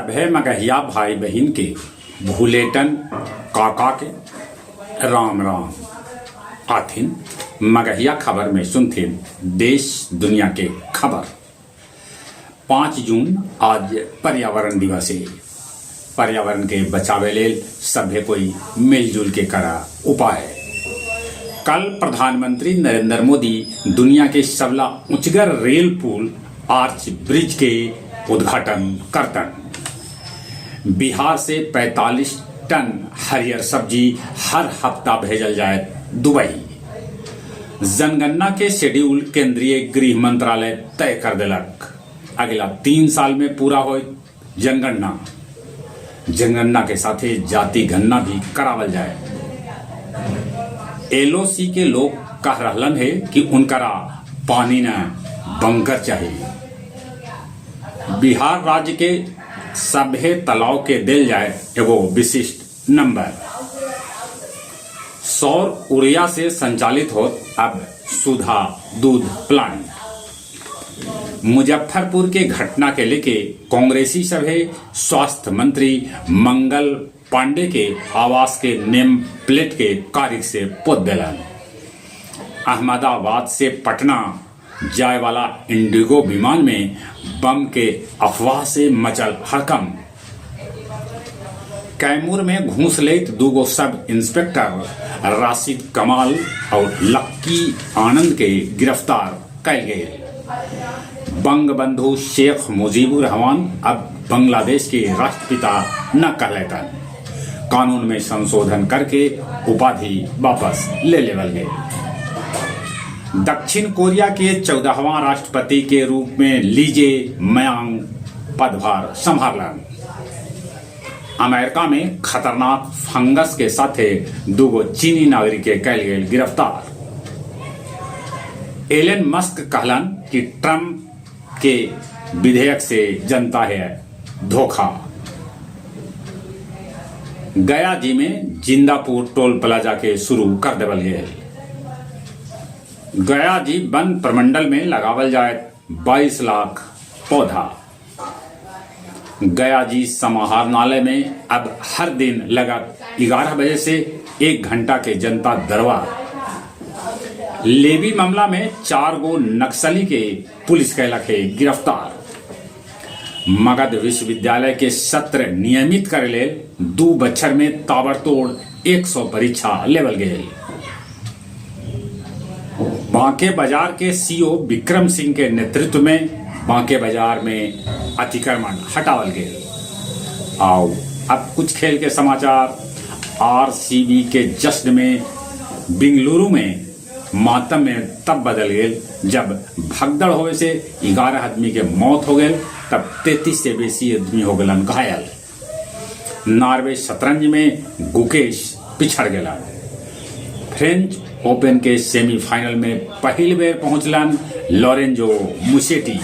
सभे मगहिया भाई बहन के भूलेटन काका के राम राम आथिन मगहिया खबर में सुनथिन देश दुनिया के खबर। 5 जून आज पर्यावरण दिवस है। पर्यावरण के बचावे लेल सभे कोई मिलजुल के करा उपाय। कल प्रधानमंत्री नरेंद्र मोदी दुनिया के सबला उच्चगर रेल पुल आर्च ब्रिज के उद्घाटन करतन। बिहार से 45 टन हरियर सब्जी हर हफ्ता भेजल जाए दुबई। जनगणना के शेड्यूल केंद्रीय गृह मंत्रालय तय कर दिलक। अगला 3 साल में पूरा हो जनगणना। जनगणना के साथे जाति गणना भी करावल जाए। एलओसी के लोग कह रहलन है कि उनकरा पानी न बंकर चाहिए। बिहार राज्य के सभे तालाब के दिल जाए एगो विशिष्ट नंबर। सौर ऊर्जा से संचालित हो अब सुधा दूध प्लांट। मुजफ्फरपुर के घटना के लेके कांग्रेसी सभे स्वास्थ्य मंत्री मंगल पांडे के आवास के नेम प्लेट के कारिक से पोत दिलन। अहमदाबाद से पटना जाए वाला इंडिगो विमान में बम के अफवाह से मचल हड़कंप। कैमूर में घूस लेत 2 सब इंस्पेक्टर राशिद कमाल और लक्की आनंद के गिरफ्तार कल गए। बंगबंधु शेख मुजीबुर रहमान अब बांग्लादेश के राष्ट्रपिता न कहलेतन। कानून में संशोधन करके उपाधि वापस ले लेवल गए। दक्षिण कोरिया के 14वां राष्ट्रपति के रूप में लीजे मयांग पदभार संभालन। अमेरिका में खतरनाक फंगस के साथे 2 चीनी नागरिक के कैल गए गिरफ्तार। एलन मस्क कहलन कि ट्रंप के विधेयक से जनता है धोखा। गया जी में जिंदापुर टोल प्लाजा के शुरू कर देवल गए। गया जी वन प्रमंडल में लगावल जाए 22 लाख पौधा। गया जी समाहरणालय में अब हर दिन लगभग 11 बजे से 1 घंटा के जनता दरबार। लेवी मामला में 4 नक्सली के पुलिस कैलक है गिरफ्तार। मगध विश्वविद्यालय के सत्र नियमित करे ले 2 बच्चर में ताबड़तोड़ 100 परीक्षा लेवल गए। बांके बाजार के सीओ विक्रम सिंह के नेतृत्व में बांके बाजार में अतिक्रमण हटावल गए। आओ अब कुछ खेल के समाचार। आरसीबी के जश्न में बेंगलुरु में मातम में तब बदल गए जब भगदड़ होवे से 11 आदमी के मौत हो गए। तब 33 से बेसी आदमी हो गलन घायल। नॉर्वे शतरंज में गुकेश पिछड़ गया। फ्रेंच ओपन के सेमीफाइनल में पहली बार पहुंचलन लॉरेंजो मुसेटी।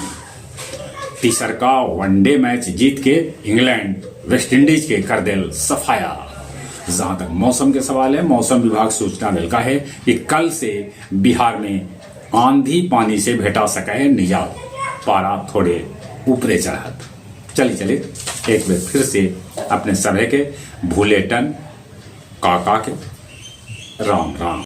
तीसरका वनडे मैच जीत के इंग्लैंड वेस्टइंडीज के कर दिल सफाया। जहां तक मौसम के सवाल है, मौसम विभाग सूचना दिलका है कि कल से बिहार में आंधी पानी से भेटा सका है निजात। पारा थोड़े ऊपरे चढ़त। चले एक बार फिर से अपने सभे के भूलेटन काका के राम राम।